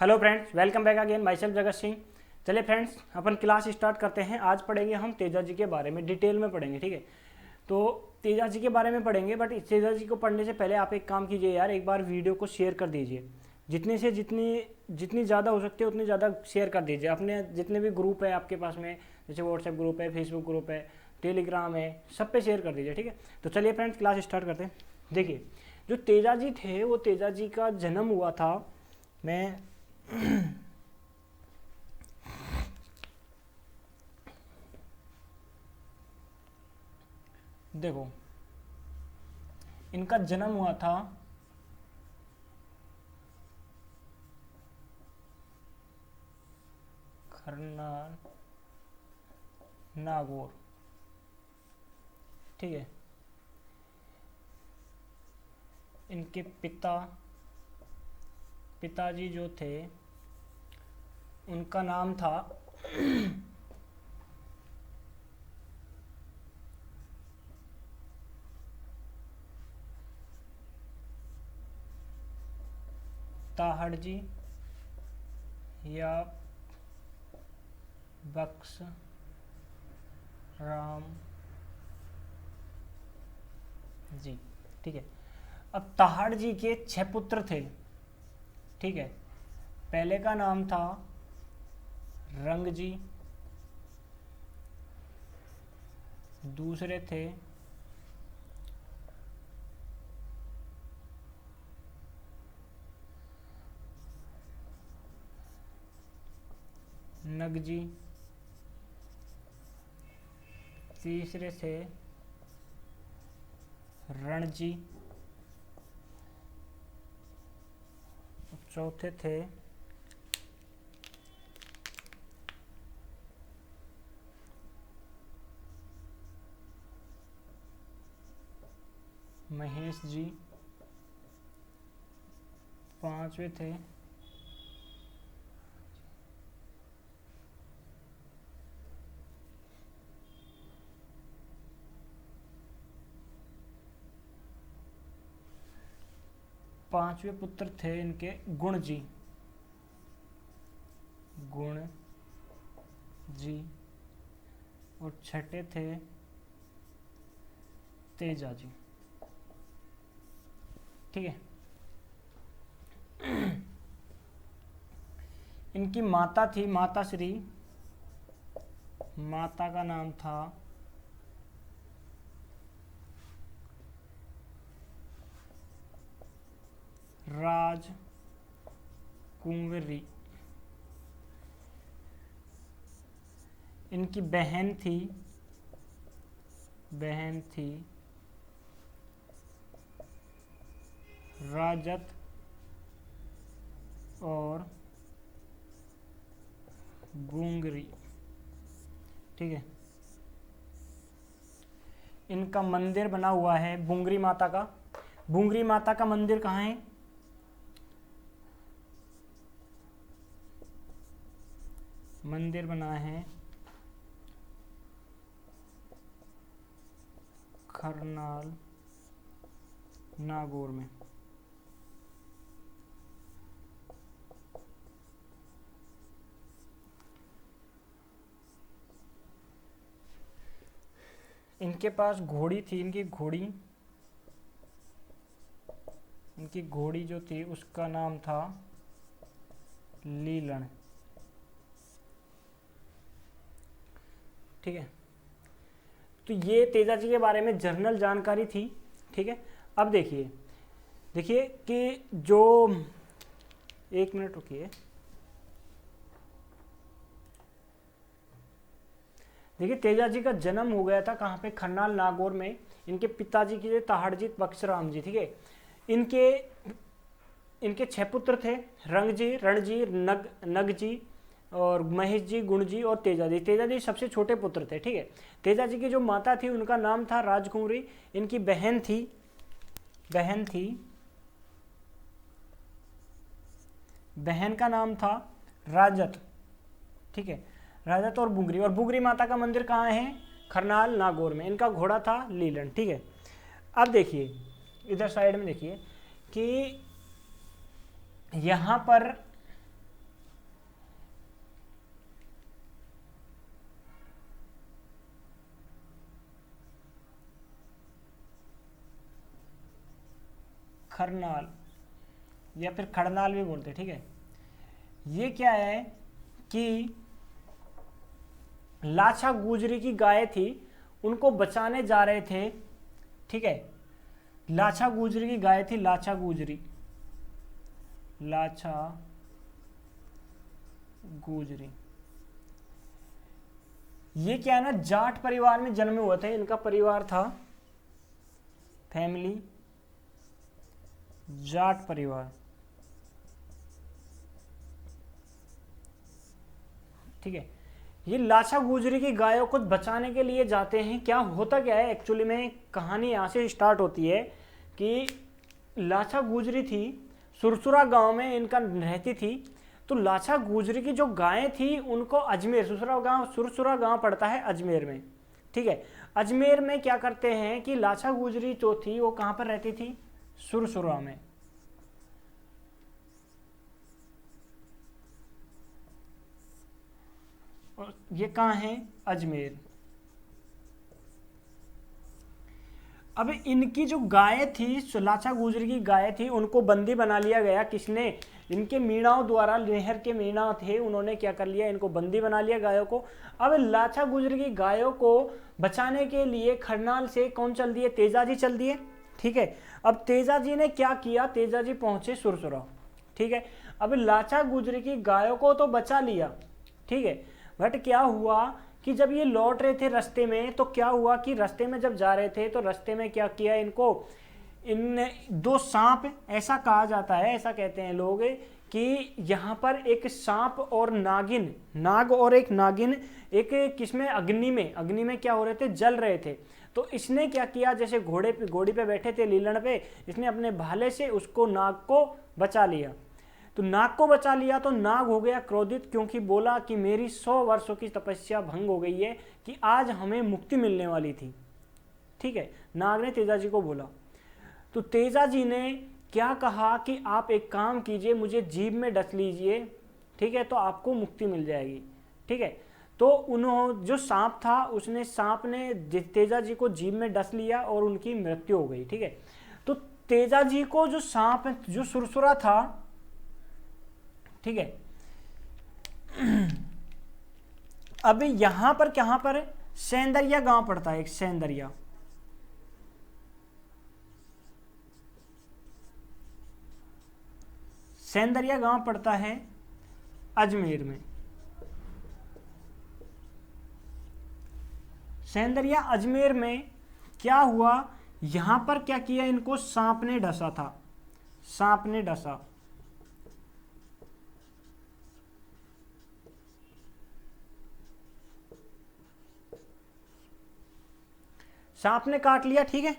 Hello friends, welcome back again. My self Jagat Singh. चलिए friends, अपन class start करते हैं। आज पढ़ेंगे हम तेजा जी के बारे में, डिटेल में पढ़ेंगे। ठीक है, तो तेजा जी के बारे में पढ़ेंगे, बट तेजा जी को पढ़ने से पहले आप एक काम कीजिए यार, एक बार वीडियो को शेयर कर दीजिए। जितने से जितनी ज़्यादा हो सकती है उतनी ज़्यादा शेयर कर दीजिए। अपने जितने भी ग्रुप है आपके पास में, जैसे व्हाट्सएप ग्रुप है, फेसबुक ग्रुप है, टेलीग्राम है, सब पे शेयर कर दीजिए। ठीक है, तो चलिए फ्रेंड्स क्लास स्टार्ट करते हैं। देखिए, जो तेजा जी थे, वो तेजा जी का जन्म हुआ था, मैं देखो, इनका जन्म हुआ था खरनाल नागौर। ठीक है, इनके पिताजी जो थे उनका नाम था ताहड़ जी या बख्श राम जी। ठीक है, अब ताहड़ जी के 6 पुत्र थे। ठीक है, पहले का नाम था रंग जी, दूसरे थे नग जी, तीसरे थे रण जी, चौथे थे महेश जी, पांचवे थे पांचवे पुत्र थे इनके गुण जी, और छठे थे तेजा जी। ठीक है, इनकी माता थी माता श्री, माता का नाम था राज कुंवरी। इनकी बहन थी राजत और गुंगरी। ठीक है, इनका मंदिर बना हुआ है बुंगरी माता का। बुंगरी माता का मंदिर कहाँ है? मंदिर बना है खरनाल नागौर में। इनके पास घोड़ी थी, इनकी घोड़ी जो थी उसका नाम था लीलन। ठीक है, तो ये तेजा जी के बारे में जर्नल जानकारी थी। ठीक है, अब देखिए कि जो, एक मिनट रुकिए। देखिए, तेजा जी का जन्म हो गया था कहाँ पे? खरनाल नागौर में। इनके पिताजी की ताहड़जीत बख्शराम जी। ठीक है, इनके 6 पुत्र थे, रंग जी, रण जी, नग जी और महेश जी, गुण जी और तेजा जी। तेजा जी सबसे छोटे पुत्र थे। ठीक है, तेजा जी की जो माता थी उनका नाम था राजकुंवरी। इनकी बहन थी बहन का नाम था राजत। ठीक है, राजत और बुंगरी माता का मंदिर कहाँ है? खरनाल नागौर में। इनका घोड़ा था लीलन। ठीक है, अब देखिए इधर साइड में देखिए कि यहाँ पर खरनाल या फिर खड़नाल भी बोलते, ठीक है। ये क्या है कि लाछा गुजरी की गाय थी, उनको बचाने जा रहे थे, ठीक है। लाछा गुजरी की गाय थी, लाछा गुजरी, लाछा गुजरी। ये क्या है ना, जाट परिवार में जन्मे हुए थे, इनका परिवार था फैमिली जाट परिवार, ठीक है। ये लाछा गुजरी की गायों को बचाने के लिए जाते हैं। क्या होता क्या है एक्चुअली में, कहानी यहाँ से स्टार्ट होती है कि लाछा गुजरी थी, सुरसुरा गांव में इनका रहती थी। तो लाछा गुजरी की जो गायें थी उनको अजमेर, सुरसुरा गांव पड़ता है अजमेर में, ठीक है। अजमेर में क्या करते हैं कि लाछा गुजरी जो थी वो कहाँ पर रहती थी, सुरसुरा में। और ये कहाँ है, अजमेर। अब इनकी जो गाय थी, लाछा गुजरी की गाय थी, उनको बंदी बना लिया गया। किसने, इनके मीणाओं द्वारा, नहर के मीणा थे, उन्होंने क्या कर लिया, इनको बंदी बना लिया गायों को। अब लाछा गुजरी की गायों को बचाने के लिए खरनाल से कौन चल दिए, तेजाजी चल दिए, ठीक है। अब तेजाजी ने क्या किया, तेजाजी पहुंचे सुरसुरा, ठीक है। अब लाछा गुजरी की गायों को तो बचा लिया, ठीक है। बट क्या हुआ कि जब ये लौट रहे थे रास्ते में, तो क्या हुआ कि रास्ते में जब जा रहे थे तो रास्ते में क्या किया, इनको इन दो सांप, ऐसा कहा जाता है, ऐसा कहते हैं लोग कि यहाँ पर एक सांप और नागिन, नाग और एक नागिन, एक किसमें, अग्नि में क्या हो रहे थे, जल रहे थे। तो इसने क्या किया, जैसे घोड़ी पे बैठे थे लीलन पे, इसने अपने भाले से उसको, नाग को बचा लिया। तो नाग को बचा लिया तो नाग हो गया क्रोधित, क्योंकि बोला कि मेरी 100 वर्षों की तपस्या भंग हो गई है, कि आज हमें मुक्ति मिलने वाली थी, ठीक है। नाग ने तेजाजी को बोला। तो तेजाजी ने क्या कहा कि आप एक काम कीजिए, मुझे जीभ में डस लीजिए, ठीक है, तो आपको मुक्ति मिल जाएगी, ठीक है। तो उन्होंने, जो सांप था, उसने, सांप ने तेजाजी को जीभ में डस लिया और उनकी मृत्यु हो गई, ठीक है। तो तेजाजी को जो सांप, जो सुरसुरा था, ठीक है। अब यहां पर, कहां पर, सेंदरिया गांव पड़ता है, एक सेंदरिया गांव पड़ता है अजमेर में। सेंदरिया अजमेर में क्या हुआ, यहां पर क्या किया, इनको सांप ने डसा था, सांप ने डसा, सांप ने काट लिया, ठीक है।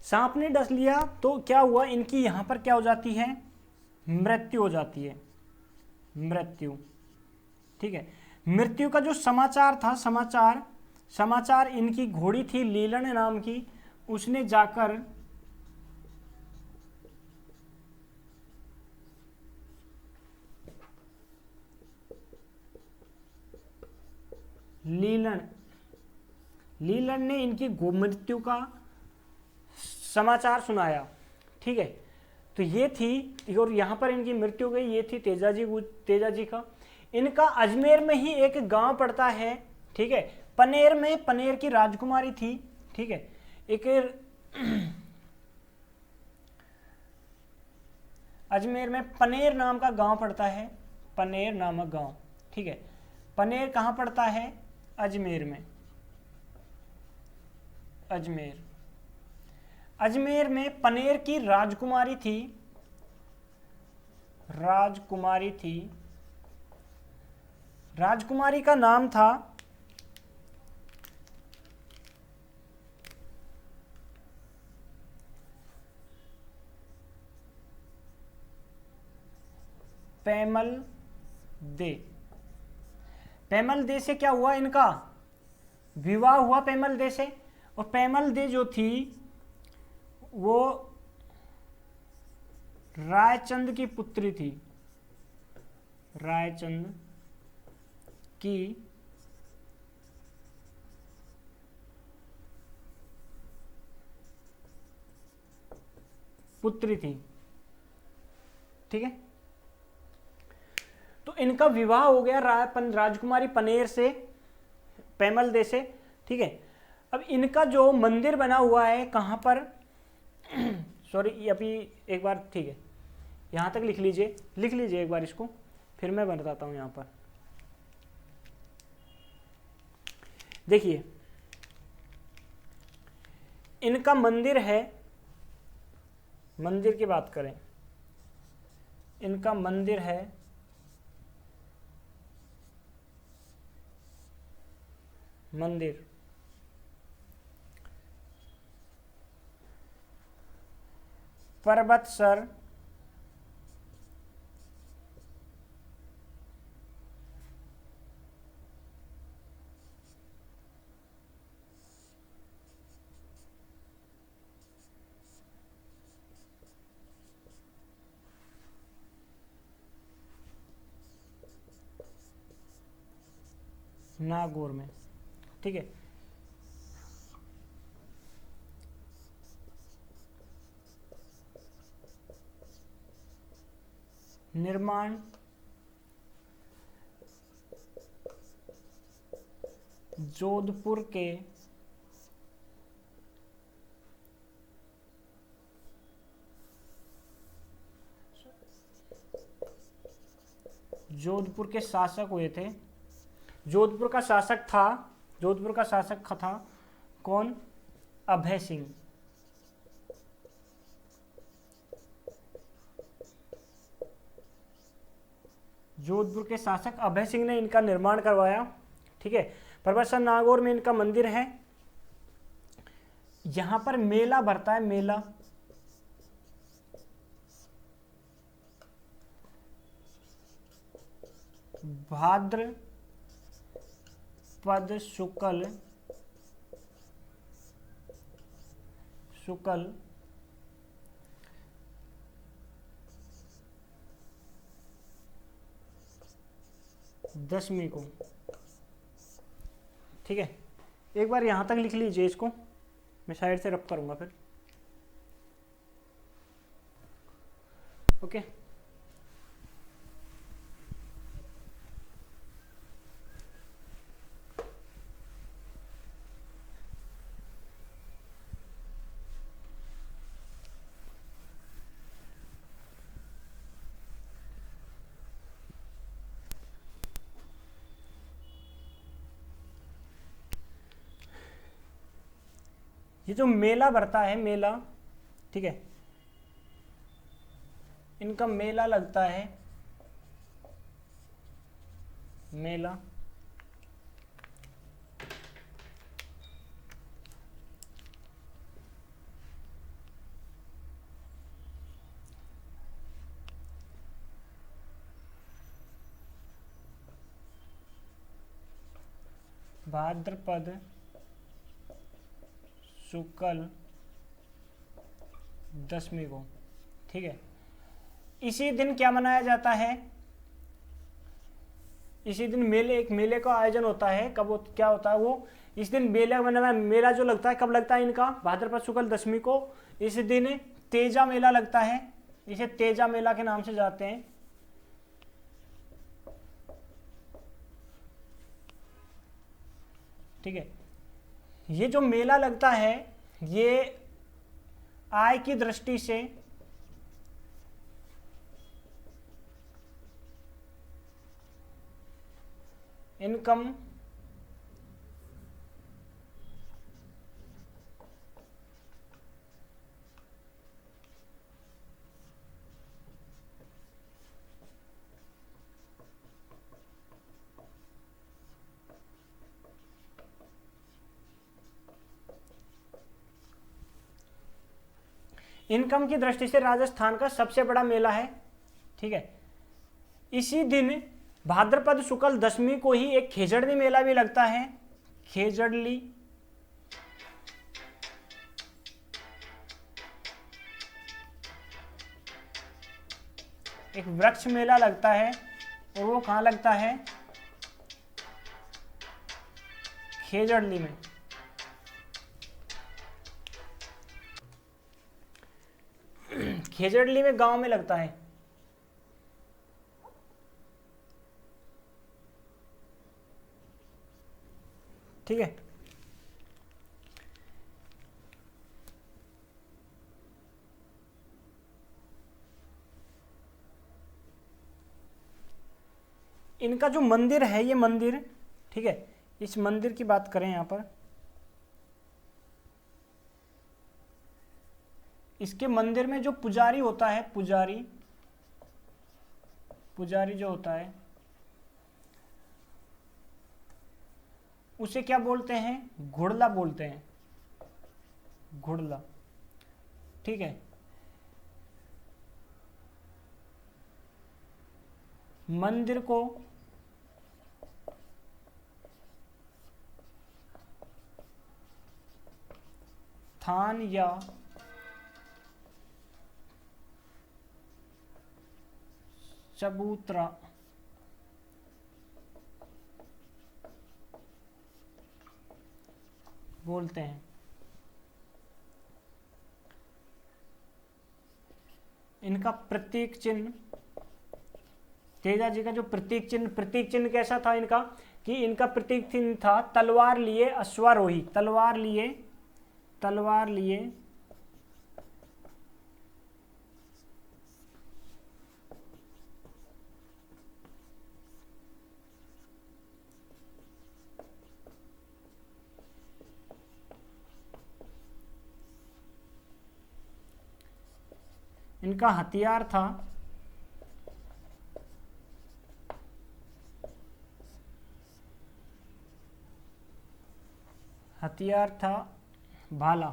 सांप ने डस लिया तो क्या हुआ, इनकी यहां पर क्या हो जाती है, मृत्यु हो जाती है, मृत्यु, ठीक है। मृत्यु का जो समाचार था, समाचार इनकी घोड़ी थी लीलन नाम की, उसने जाकर लीलन ने इनकी मृत्यु का समाचार सुनाया, ठीक है। तो ये थी, और यहां पर इनकी मृत्यु हो गई। ये थी तेजाजी का। इनका अजमेर में ही एक गांव पड़ता है, ठीक है, पनेर में, पनेर की राजकुमारी थी, ठीक है। एक अजमेर में पनेर नाम का गांव पड़ता है, पनेर नामक गांव, ठीक है। पनेर कहां पड़ता है, अजमेर में, अजमेर में पनेर की राजकुमारी थी, राजकुमारी का नाम था पैमल दे। पैमल दे से क्या हुआ, इनका विवाह हुआ पैमल दे से। और पैमल दे जो थी वो रायचंद की पुत्री थी, रायचंद की पुत्री थी, ठीक है। तो इनका विवाह हो गया राजकुमारी पनेर से, पैमल दे से, ठीक है। अब इनका जो मंदिर बना हुआ है कहाँ पर सॉरी अभी एक बार, ठीक है, यहाँ तक लिख लीजिए एक बार इसको, फिर मैं बताता हूँ। यहाँ पर देखिए, इनका मंदिर है, मंदिर की बात करें, इनका मंदिर है मंदिर पर्वतसर नागौर में, ठीक है। निर्माण जोधपुर के शासक हुए थे। जोधपुर का शासक था कौन? अभय सिंह। जोधपुर के शासक अभय सिंह ने इनका निर्माण करवाया, ठीक है। पर्वतसर नागौर में इनका मंदिर है। यहां पर मेला भरता है, मेला, भाद्रपद शुक्ल 10वीं को, ठीक है। एक बार यहां तक लिख लीजिए इसको, मैं साइड से रब करूंगा फिर, ओके। ये जो मेला भरता है, मेला, ठीक है, इनका मेला लगता है, मेला, भाद्रपद शुक्ल 10वीं को, ठीक है। इसी दिन क्या मनाया जाता है? इसी दिन एक मेले का आयोजन होता है। क्या होता है वो? इस दिन मेला जो लगता है, कब लगता है इनका? भाद्रपद शुक्ल 10वीं को। इस दिन तेजा मेला लगता है, इसे तेजा मेला के नाम से जाते हैं, ठीक है। ये जो मेला लगता है, ये आय की दृष्टि से इनकम इनकम की दृष्टि से राजस्थान का सबसे बड़ा मेला है, ठीक है। इसी दिन भाद्रपद शुक्ल 10वीं को ही एक खेजड़ली मेला भी लगता है, खेजड़ली, एक वृक्ष मेला लगता है, और वो कहाँ लगता है? खेजड़ली में। खेजड़ली में गांव में लगता है। ठीक है, इनका जो मंदिर है ये मंदिर, ठीक है, इस मंदिर की बात करें यहां पर, इसके मंदिर में जो पुजारी होता है, पुजारी जो होता है उसे क्या बोलते हैं, घुड़ला बोलते हैं, घुड़ला। ठीक है, मंदिर को थान या चबूतरा बोलते हैं। इनका प्रतीक चिन्ह, तेजा जी का जो प्रतीक चिन्ह कैसा था इनका, कि इनका प्रतीक चिन्ह था तलवार लिए अश्वारोही, तलवार लिए इनका हथियार था भाला।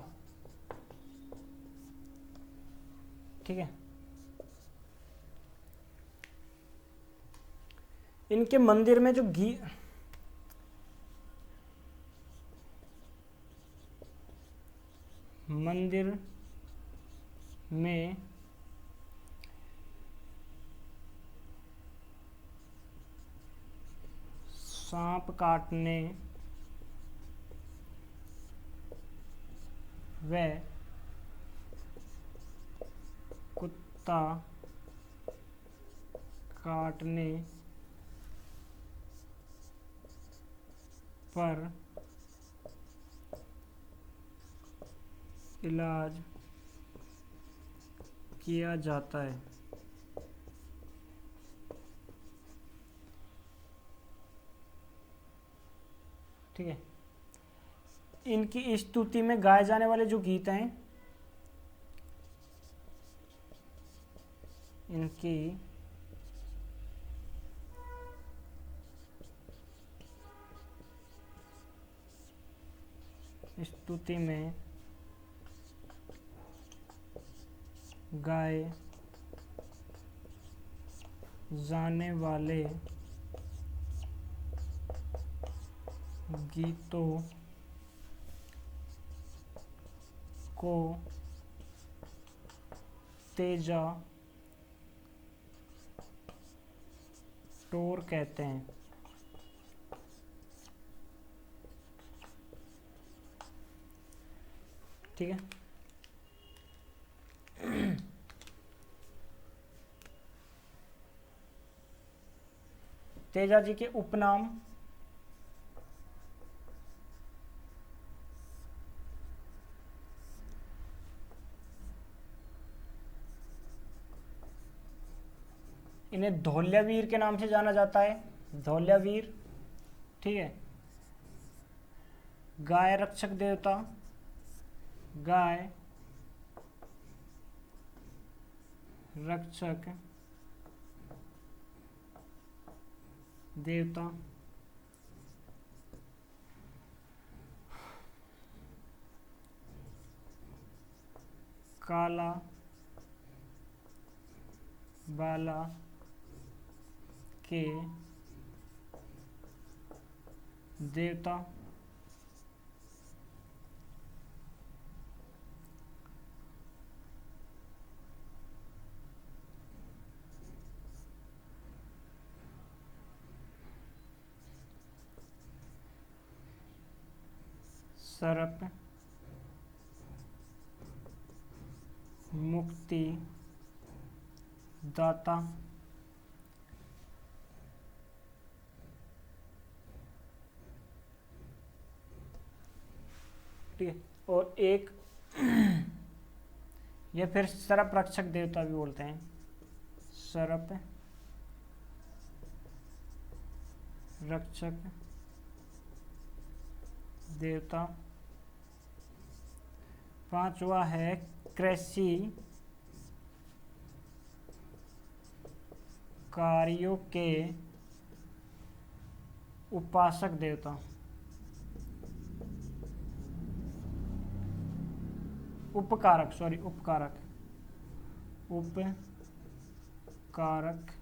ठीक है, इनके मंदिर में जो मंदिर में सांप काटने व कुत्ता काटने पर इलाज किया जाता है। ठीक है, इनकी स्तुति में गाए जाने वाले जो गीत हैं, इनकी स्तुति में गाए जाने वाले गीतों को तेजा टोर कहते हैं। ठीक है, तेजा जी के उपनाम, इन्हें धौल्यावीर के नाम से जाना जाता है, धौल्यावीर। ठीक है, गाय रक्षक देवता, गाय रक्षक देवता, काला बाला के देवता, सर्प मुक्ति दाता, ठीक है। और एक ये फिर सर्प रक्षक देवता भी बोलते हैं, सर्प रक्षक देवता। पांचवा है कृषि कार्यों के उपासक देवता, उपकारक, सॉरी उपकारक, उपकारक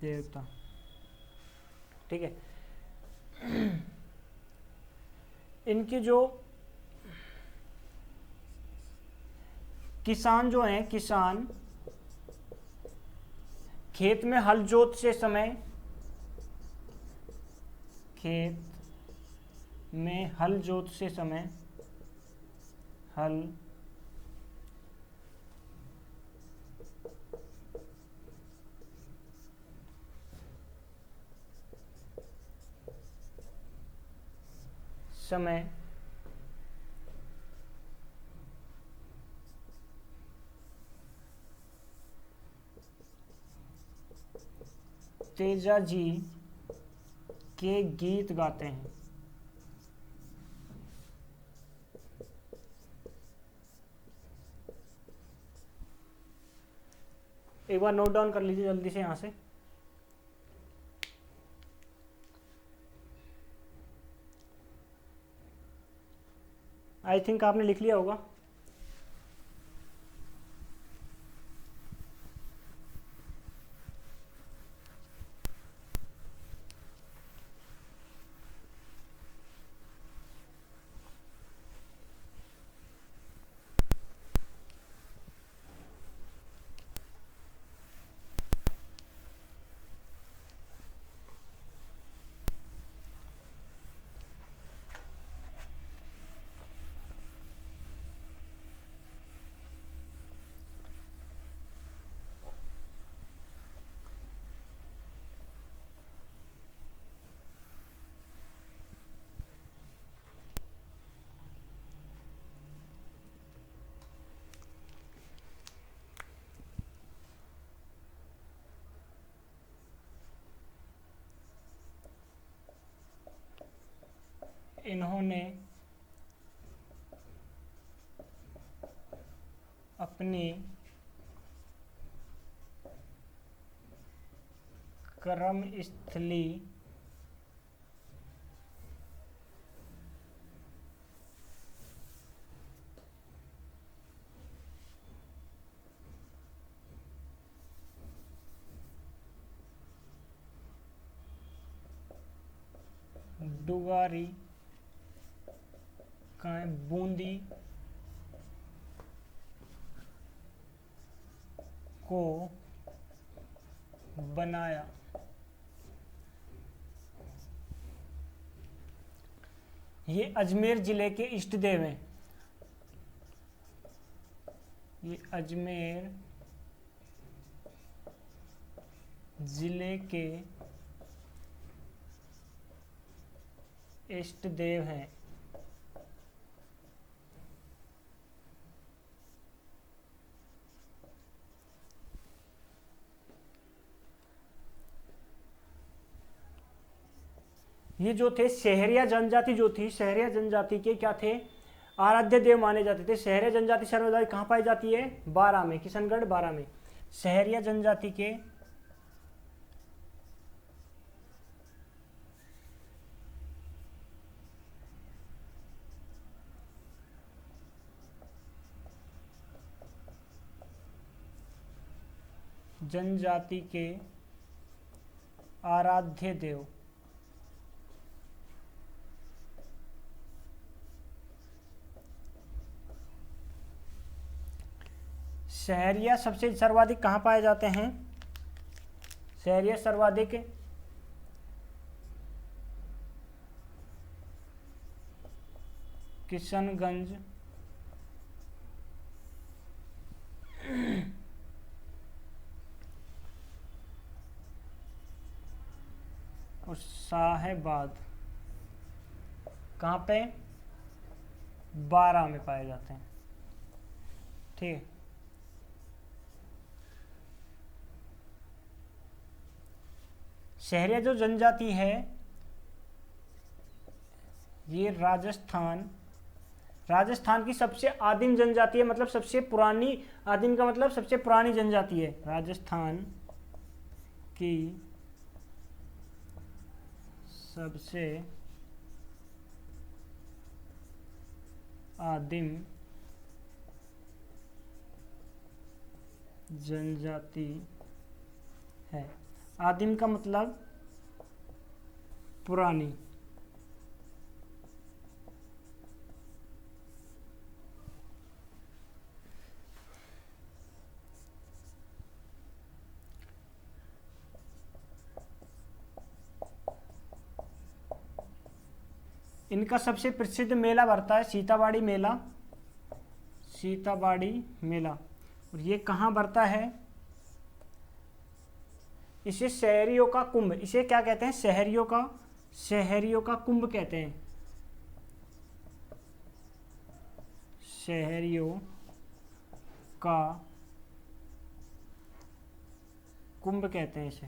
देवता, ठीक है। इनके जो किसान जो हैं, किसान खेत में हल जोत से समय, खेत में हल जोत से समय, हल समय तेजा जी के गीत गाते हैं। एक बार नोट डाउन कर लीजिए जल्दी से यहां से। आई थिंक आपने लिख लिया होगा। इन्होंने अपनी कर्मस्थली डुगारी का बूंदी को बनाया। ये अजमेर जिले के इष्ट देव हैं। ये अजमेर जिले के इष्ट देव हैं। ये जो थे शहरिया जनजाति जो थी, शहरिया जनजाति के क्या थे, आराध्य देव माने जाते थे। शहरिया जनजाति सर्वदाई कहाँ पाई जाती है? बारां में, किशनगढ़ बारां में। शहरिया जनजाति के जनजाति के आराध्य देव शहरिया सबसे सर्वाधिक कहाँ पाए जाते हैं? शहरिया सर्वाधिक किशनगंज साहेबाद कहाँ पे? बारा में पाए जाते हैं। ठीक है। शहरिया जो जनजाति है ये राजस्थान की सबसे आदिम जनजाति है, मतलब सबसे पुरानी, आदिम का मतलब सबसे पुरानी जनजाति है। राजस्थान की सबसे आदिम जनजाति है। आदिम का मतलब पुरानी। इनका सबसे प्रसिद्ध मेला भरता है सीताबाड़ी मेला। सीताबाड़ी मेला, और ये कहाँ भरता है? इसे शहरियों का कुंभ, इसे क्या कहते हैं? शहरियों का कुंभ कहते हैं। शहरियों का कुंभ कहते हैं इसे।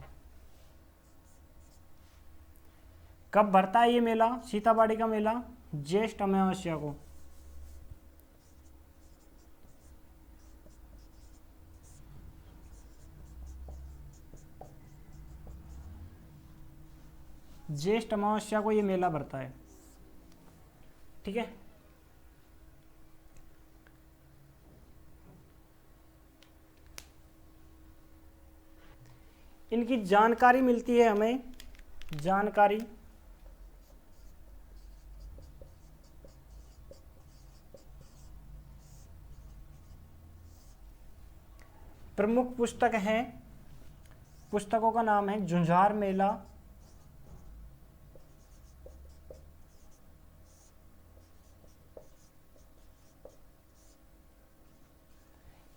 कब भरता है ये मेला, सीताबाड़ी का मेला? ज्येष्ठ अमावस्या को। ज्येष्ठ अमावस्या को ये मेला भरता है। ठीक है। इनकी जानकारी मिलती है हमें, जानकारी प्रमुख पुस्तक है, पुस्तकों का नाम है झुंझार मेला,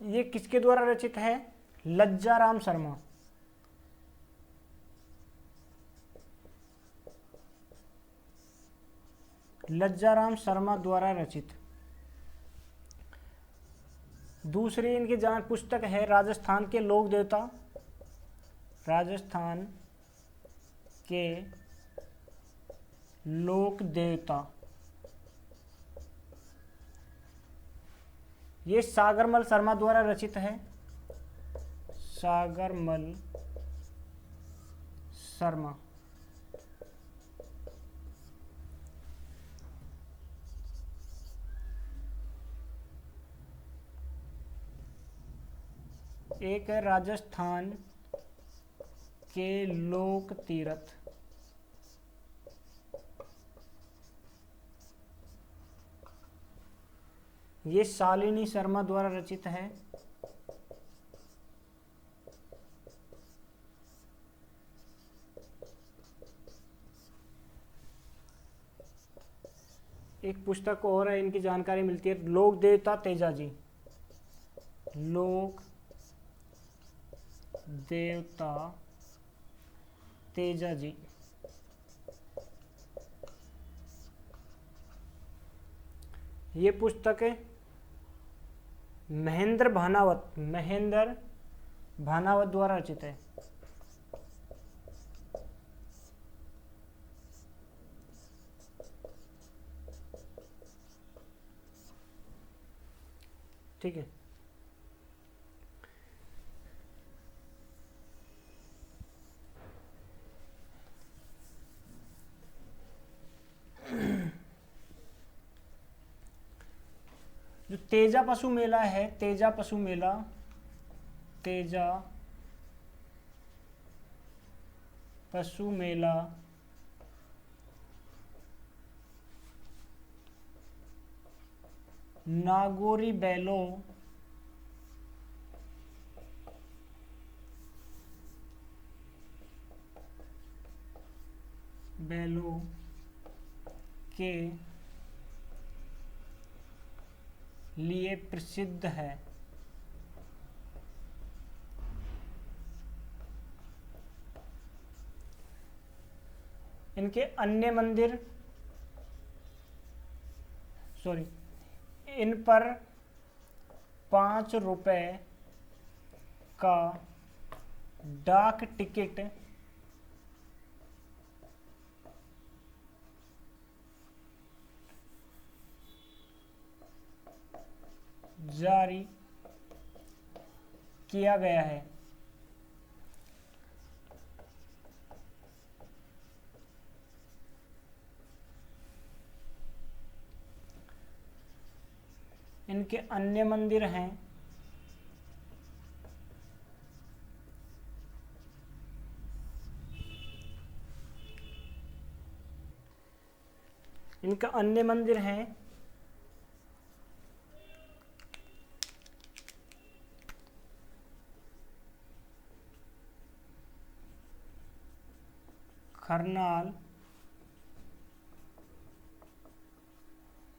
ये किसके द्वारा रचित है? लज्जाराम शर्मा। लज्जाराम शर्मा द्वारा रचित। दूसरी इनकी जान पुस्तक है राजस्थान के लोक देवता, राजस्थान के लोक देवता। ये सागरमल शर्मा द्वारा रचित है। सागरमल शर्मा। एक है राजस्थान के लोक तीर्थ, ये शालिनी शर्मा द्वारा रचित है। एक पुस्तक और है, इनकी जानकारी मिलती है, लोक देवता तेजाजी। लोक देवता तेजाजी। ये पुस्तक है महेंद्र भानावत द्वारा रचित है। ठीक है। जो तेजा पशु मेला है, तेजा पशु मेला, तेजा पशु मेला नागौरी बैलों के लिए प्रसिद्ध है। इनके अन्य मंदिर, सॉरी, इन पर 5 रुपए का डाक टिकट जारी किया गया है। इनके अन्य मंदिर हैं इनका अन्य मंदिर हैं करनाल,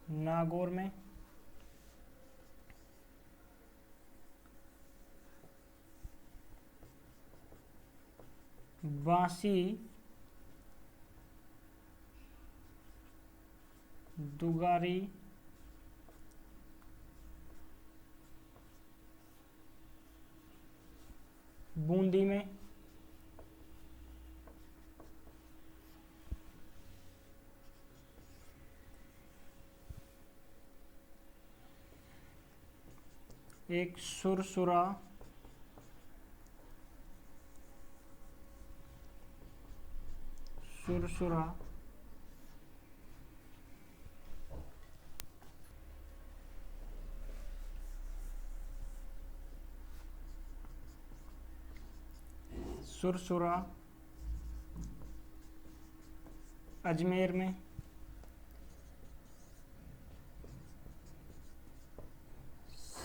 नागौर में, बांसी, दुगारी, बूंदी में, एक सुरसुरा, सुरसुरा, सुरसुरा अजमेर में,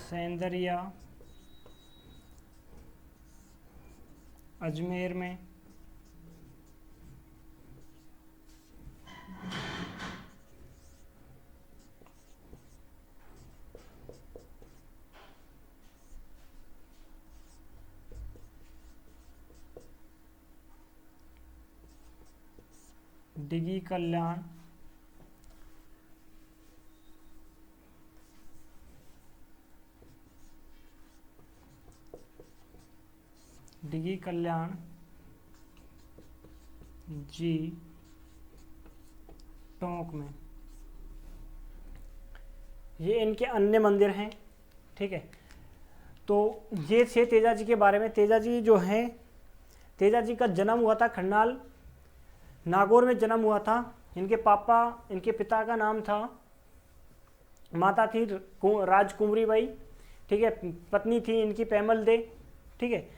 सेंदरिया अजमेर में, डिगी कल्याण, डिगी कल्याण जी टोंक में। ये इनके अन्य मंदिर हैं, ठीक है। तो ये थे तेजा जी के बारे में। तेजा जी जो हैं, तेजा जी का जन्म हुआ था करनाल, नागौर में जन्म हुआ था। इनके पिता का नाम था, माता थी राजकुंवरी बाई, ठीक है, पत्नी थी इनकी पैमल दे, ठीक है।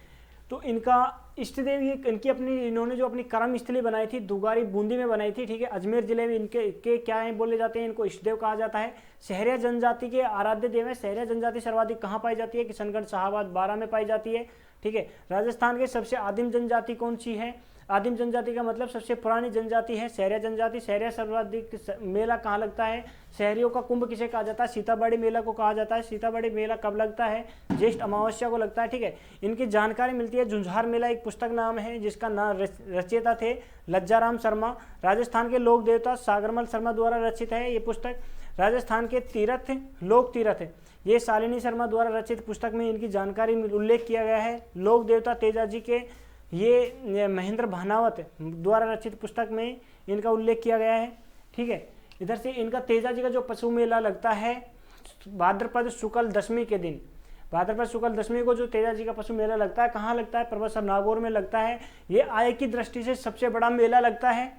तो इनका इष्ट देव, ये इनकी अपनी, इन्होंने जो अपनी कर्म स्थली बनाई थी दुगारी बूंदी में बनाई थी, ठीक है। अजमेर जिले में इनके क्या है बोले जाते हैं, इनको इष्ट देव कहा जाता है। सहरिया जनजाति के आराध्य देव है। सहरिया जनजाति सर्वाधिक कहाँ पाई जाती है? किशनगढ़, शाहाबाद, बारां में पाई जाती है, ठीक है। राजस्थान के सबसे आदिम जनजाति कौन सी है? आदिम जनजाति का मतलब सबसे पुरानी जनजाति है सहरिया जनजाति। सहरिया सर्वाधिक मेला कहाँ लगता है? शहरियों का कुंभ किसे कहा जाता है? सीताबड़ी मेला को कहा जाता है। सीताबड़ी मेला कब लगता है? ज्येष्ठ अमावस्या को लगता है, ठीक है। इनकी जानकारी मिलती है झुंझार मेला, एक पुस्तक नाम है जिसका नाम रचयिता थे लज्जाराम शर्मा। राजस्थान के लोक देवता सागरमल शर्मा द्वारा रचित है ये पुस्तक। राजस्थान के तीर्थ, लोक तीर्थ, ये शालिनी शर्मा द्वारा रचित पुस्तक में इनकी जानकारी में उल्लेख किया गया है। लोक देवता तेजा जी के ये महेंद्र भानावत द्वारा रचित पुस्तक में इनका उल्लेख किया गया है, ठीक है। इधर से इनका तेजा जी का जो पशु मेला लगता है भाद्रपद शुक्ल दशमी के दिन, भाद्रपद शुक्ल दशमी को जो तेजा जी का पशु मेला लगता है, कहाँ लगता है? पर्वत नागौर में लगता है। ये आय की दृष्टि से सबसे बड़ा मेला लगता है,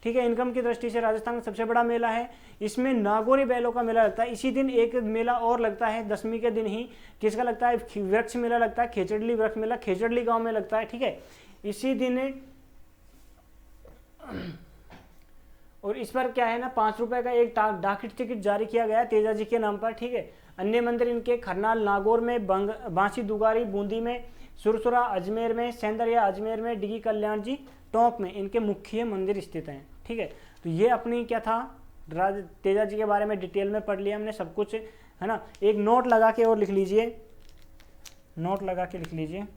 ठीक है। इनकम की दृष्टि से राजस्थान का सबसे बड़ा मेला है। इसमें नागौरी बैलों का मेला लगता है। इसी दिन एक मेला और लगता है दशमी के दिन ही, किसका लगता है? वृक्ष मेला लगता है, खेचड़ली वृक्ष मेला, खेचड़ली गांव में लगता है, ठीक है। इसी दिन, और इस पर क्या है ना, 5 रुपए का एक डाक टिकट जारी किया गया तेजा जी के नाम पर, ठीक है। अन्य मंदिर इनके करनाल, नागौर में, बांसी, दुगारी बूंदी में, सुरसुरा अजमेर में, सेंदरिया अजमेर में, डिगी कल्याण जी टोंक में इनके मुख्य मंदिर स्थित हैं, ठीक है। तो ये अपनी क्या था, तेजा जी के बारे में डिटेल में पढ़ लिया हमने सब कुछ, है ना। एक नोट लगा के और लिख लीजिए, नोट लगा के लिख लीजिए।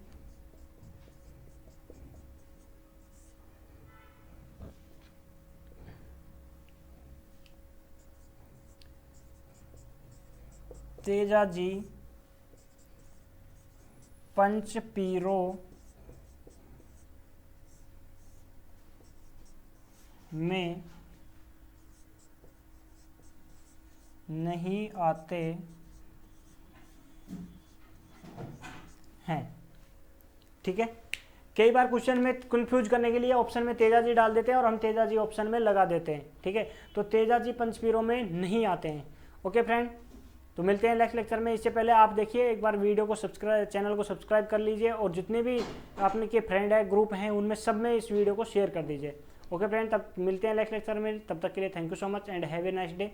तेजा जी पंच पीरो में नहीं आते हैं। ठीक है, कई बार क्वेश्चन में कंफ्यूज करने के लिए ऑप्शन में तेजा जी डाल देते हैं और हम तेजा जी ऑप्शन में लगा देते हैं। ठीक है, तो तेजा जी पंचपीरों में नहीं आते हैं। ओके फ्रेंड, तो मिलते हैं नेक्स्ट लेक्चर में। इससे पहले आप देखिए एक बार वीडियो को सब्सक्राइब, चैनल को सब्सक्राइब कर लीजिए और जितने भी आपने के फ्रेंड है, ग्रुप हैं, उनमें सब में इस वीडियो को शेयर कर दीजिए। ओके फ्रेंड, तब मिलते हैं नेक्स्ट लेक्चर में। तब तक के लिए thank you so much and have a nice day.